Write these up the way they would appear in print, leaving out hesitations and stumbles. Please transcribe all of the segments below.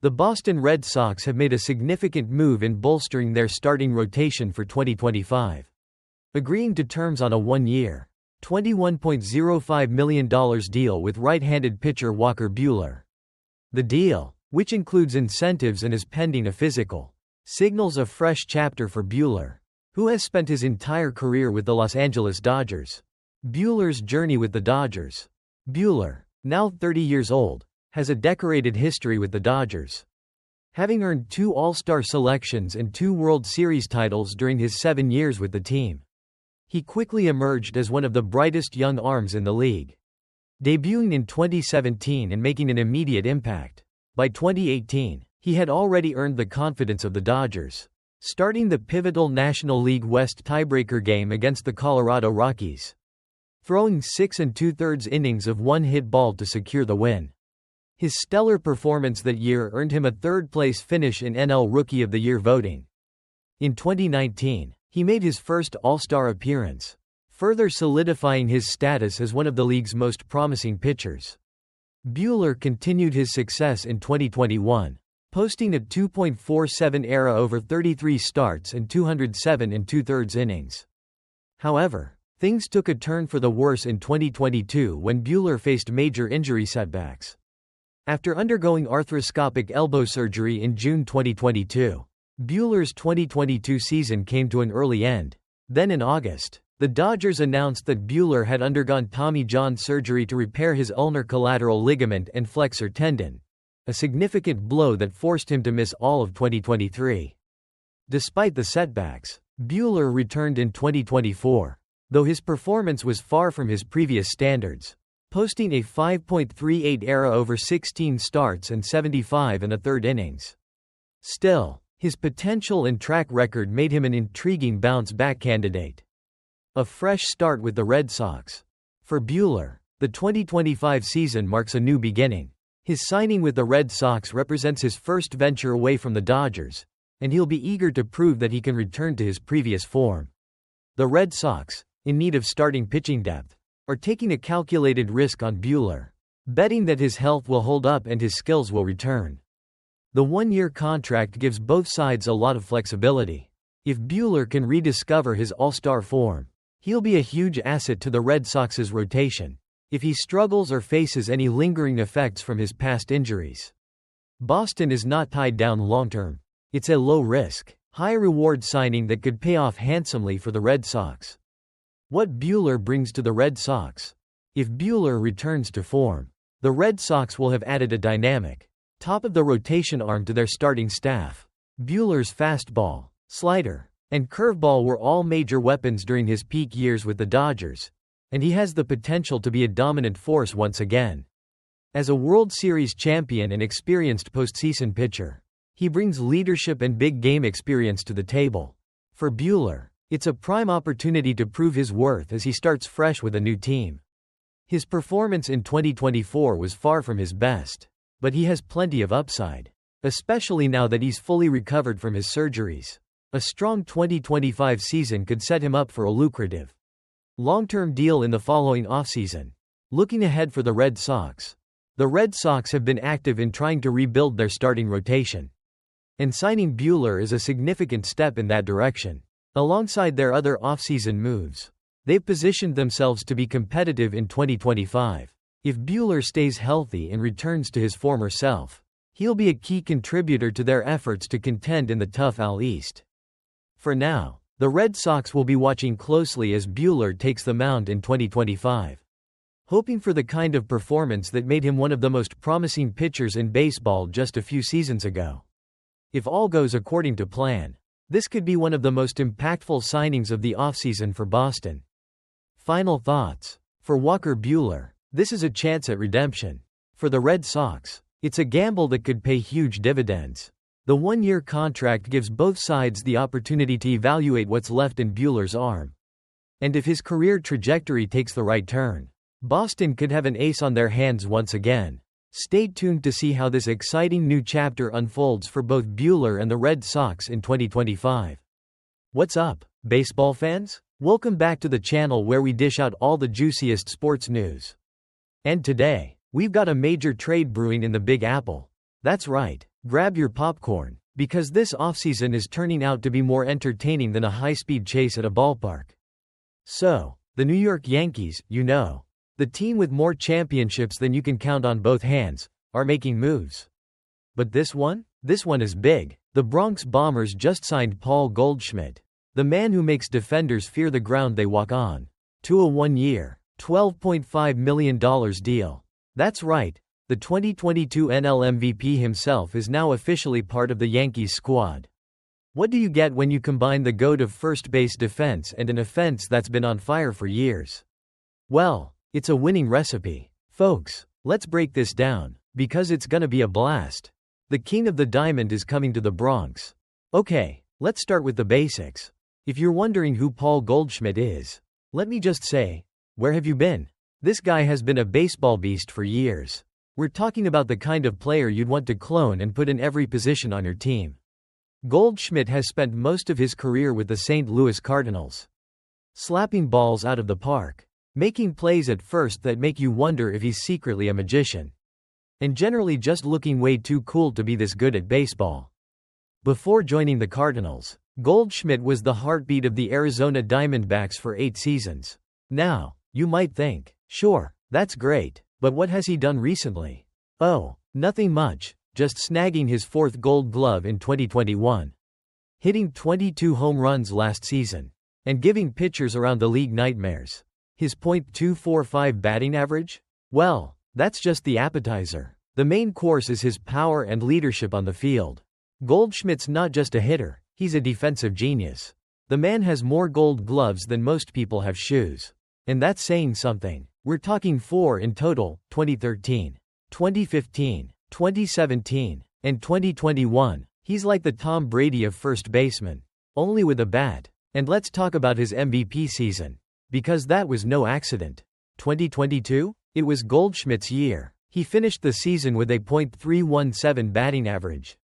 The Boston Red Sox have made a significant move in bolstering their starting rotation for 2025. Agreeing to terms on a one-year, $21.05 million deal with right-handed pitcher Walker Buehler. The deal, which includes incentives and is pending a physical, signals a fresh chapter for Buehler, who has spent his entire career with the Los Angeles Dodgers. Buehler's journey with the Dodgers. Buehler, now 30 years old, has a decorated history with the Dodgers. Having earned 2 All-Star selections and 2 World Series titles during his 7 years with the team, he quickly emerged as one of the brightest young arms in the league. Debuting in 2017 and making an immediate impact, by 2018, he had already earned the confidence of the Dodgers, starting the pivotal National League West tiebreaker game against the Colorado Rockies, throwing 6 2/3 innings of one-hit ball to secure the win. His stellar performance that year earned him a third-place finish in NL Rookie of the Year voting. In 2019, he made his first All-Star appearance, further solidifying his status as one of the league's most promising pitchers. Buehler continued his success in 2021, posting a 2.47 ERA over 33 starts and 207 2/3 innings. However, things took a turn for the worse in 2022 when Buehler faced major injury setbacks. After undergoing arthroscopic elbow surgery in June 2022, Buehler's 2022 season came to an early end. Then in August, the Dodgers announced that Buehler had undergone Tommy John surgery to repair his ulnar collateral ligament and flexor tendon, a significant blow that forced him to miss all of 2023. Despite the setbacks, Buehler returned in 2024, though his performance was far from his previous standards, posting a 5.38 ERA over 16 starts and 75 1/3 innings. Still, his potential and track record made him an intriguing bounce-back candidate. A fresh start with the Red Sox. For Buehler, the 2025 season marks a new beginning. His signing with the Red Sox represents his first venture away from the Dodgers, and he'll be eager to prove that he can return to his previous form. The Red Sox, in need of starting pitching depth, are taking a calculated risk on Buehler, betting that his health will hold up and his skills will return. The one-year contract gives both sides a lot of flexibility. If Buehler can rediscover his all-star form, he'll be a huge asset to the Red Sox's rotation. If he struggles or faces any lingering effects from his past injuries, Boston is not tied down long-term. It's a low-risk, high-reward signing that could pay off handsomely for the Red Sox. What Buehler brings to the Red Sox. If Buehler returns to form, the Red Sox will have added a dynamic, top-of-the-rotation arm to their starting staff. Buehler's fastball, slider, and curveball were all major weapons during his peak years with the Dodgers, and he has the potential to be a dominant force once again. As a World Series champion and experienced postseason pitcher, he brings leadership and big-game experience to the table. For Buehler, it's a prime opportunity to prove his worth as he starts fresh with a new team. His performance in 2024 was far from his best, but he has plenty of upside, especially now that he's fully recovered from his surgeries. A strong 2025 season could set him up for a lucrative long-term deal in the following offseason. Looking ahead for the Red Sox. The Red Sox have been active in trying to rebuild their starting rotation, and signing Buehler is a significant step in that direction. Alongside their other offseason moves, they've positioned themselves to be competitive in 2025. If Buehler stays healthy and returns to his former self, he'll be a key contributor to their efforts to contend in the tough AL East. For now, the Red Sox will be watching closely as Buehler takes the mound in 2025, hoping for the kind of performance that made him one of the most promising pitchers in baseball just a few seasons ago. If all goes according to plan, this could be one of the most impactful signings of the offseason for Boston. Final thoughts. For Walker Buehler, this is a chance at redemption. For the Red Sox, it's a gamble that could pay huge dividends. The one-year contract gives both sides the opportunity to evaluate what's left in Buehler's arm. And if his career trajectory takes the right turn, Boston could have an ace on their hands once again. Stay tuned to see how this exciting new chapter unfolds for both Buehler and the Red Sox in 2025. What's up, baseball fans? Welcome back to the channel where we dish out all the juiciest sports news. And today, we've got a major trade brewing in the Big Apple. That's right, Grab your popcorn, because this offseason is turning out to be more entertaining than a high-speed chase at a ballpark. So, the New York Yankees, the team with more championships than you can count on both hands, are making moves. But this one? This one is big. The Bronx Bombers just signed Paul Goldschmidt, the man who makes defenders fear the ground they walk on, to a one-year, $12.5 million deal. That's right, the 2022 NL MVP himself is now officially part of the Yankees squad. What do you get when you combine the GOAT of first base defense and an offense that's been on fire for years? Well, it's a winning recipe. Folks, let's break this down, because it's gonna be a blast. The King of the Diamond is coming to the Bronx. Okay, let's start with the basics. If you're wondering who Paul Goldschmidt is, let me just say, where have you been? This guy has been a baseball beast for years. We're talking about the kind of player you'd want to clone and put in every position on your team. Goldschmidt has spent most of his career with the St. Louis Cardinals, slapping balls out of the park, making plays at first that make you wonder if he's secretly a magician, and generally just looking way too cool to be this good at baseball. Before joining the Cardinals, Goldschmidt was the heartbeat of the Arizona Diamondbacks for 8 seasons. Now, you might think, sure, that's great, but what has he done recently? Oh, nothing much, just snagging his 4th Gold Glove in 2021. Hitting 22 home runs last season, and giving pitchers around the league nightmares. His .245 batting average? Well, that's just the appetizer. The main course is his power and leadership on the field. Goldschmidt's not just a hitter, he's a defensive genius. The man has more Gold Gloves than most people have shoes. And that's saying something. We're talking 4 in total: 2013, 2015, 2017, and 2021. He's like the Tom Brady of first baseman, only with a bat. And let's talk about his MVP season, because that was no accident. 2022? It was Goldschmidt's year. He finished the season with a .317 batting average,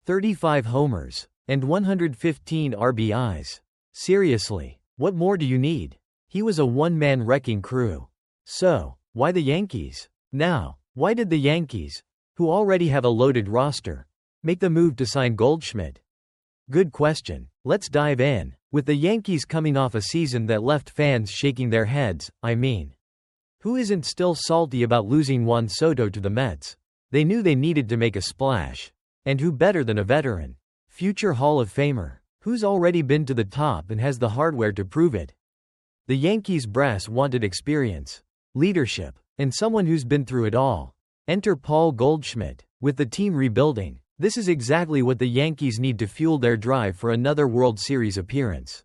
35 homers, and 115 RBIs. Seriously, what more do you need? He was a one-man wrecking crew. So, why the Yankees? Now, why did the Yankees, who already have a loaded roster, make the move to sign Goldschmidt? Good question. Let's dive in. With the Yankees coming off a season that left fans shaking their heads, who isn't still salty about losing Juan Soto to the Mets? They knew they needed to make a splash. And who better than a veteran? Future Hall of Famer, who's already been to the top and has the hardware to prove it. The Yankees brass wanted experience, leadership, and someone who's been through it all. Enter Paul Goldschmidt. With the team rebuilding, this is exactly what the Yankees need to fuel their drive for another World Series appearance.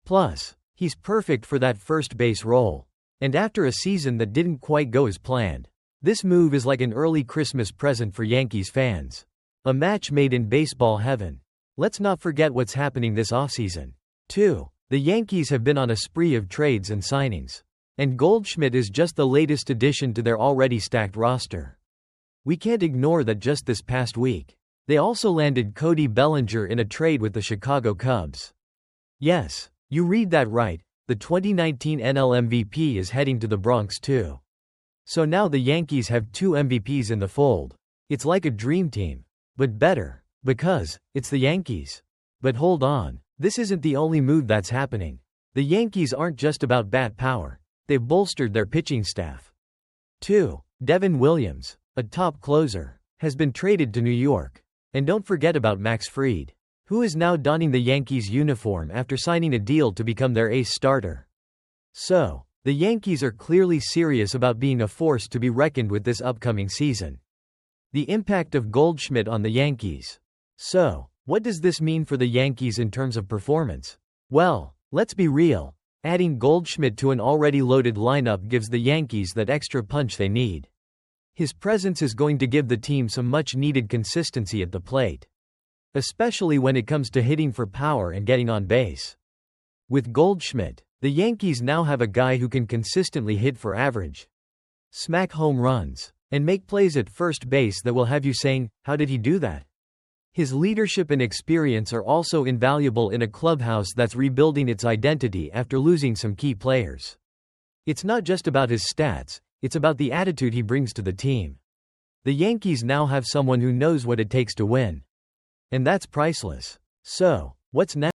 Plus, he's perfect for that first base role. And after a season that didn't quite go as planned, this move is like an early Christmas present for Yankees fans. A match made in baseball heaven. Let's not forget what's happening this offseason, too. The Yankees have been on a spree of trades and signings. And Goldschmidt is just the latest addition to their already stacked roster. We can't ignore that just this past week, they also landed Cody Bellinger in a trade with the Chicago Cubs. Yes, you read that right. The 2019 NL MVP is heading to the Bronx too. So now the Yankees have 2 MVPs in the fold. It's like a dream team. But better, because it's the Yankees. But hold on, this isn't the only move that's happening. The Yankees aren't just about bat power. They've bolstered their pitching staff. 2. Devin Williams, a top closer, has been traded to New York. And don't forget about Max Fried, who is now donning the Yankees uniform after signing a deal to become their ace starter. So, the Yankees are clearly serious about being a force to be reckoned with this upcoming season. The impact of Goldschmidt on the Yankees. So, what does this mean for the Yankees in terms of performance? Well, let's be real. Adding Goldschmidt to an already loaded lineup gives the Yankees that extra punch they need. His presence is going to give the team some much-needed consistency at the plate, especially when it comes to hitting for power and getting on base. With Goldschmidt, the Yankees now have a guy who can consistently hit for average, smack home runs, and make plays at first base that will have you saying, how did he do that? His leadership and experience are also invaluable in a clubhouse that's rebuilding its identity after losing some key players. It's not just about his stats, it's about the attitude he brings to the team. The Yankees now have someone who knows what it takes to win. And that's priceless. So, what's next?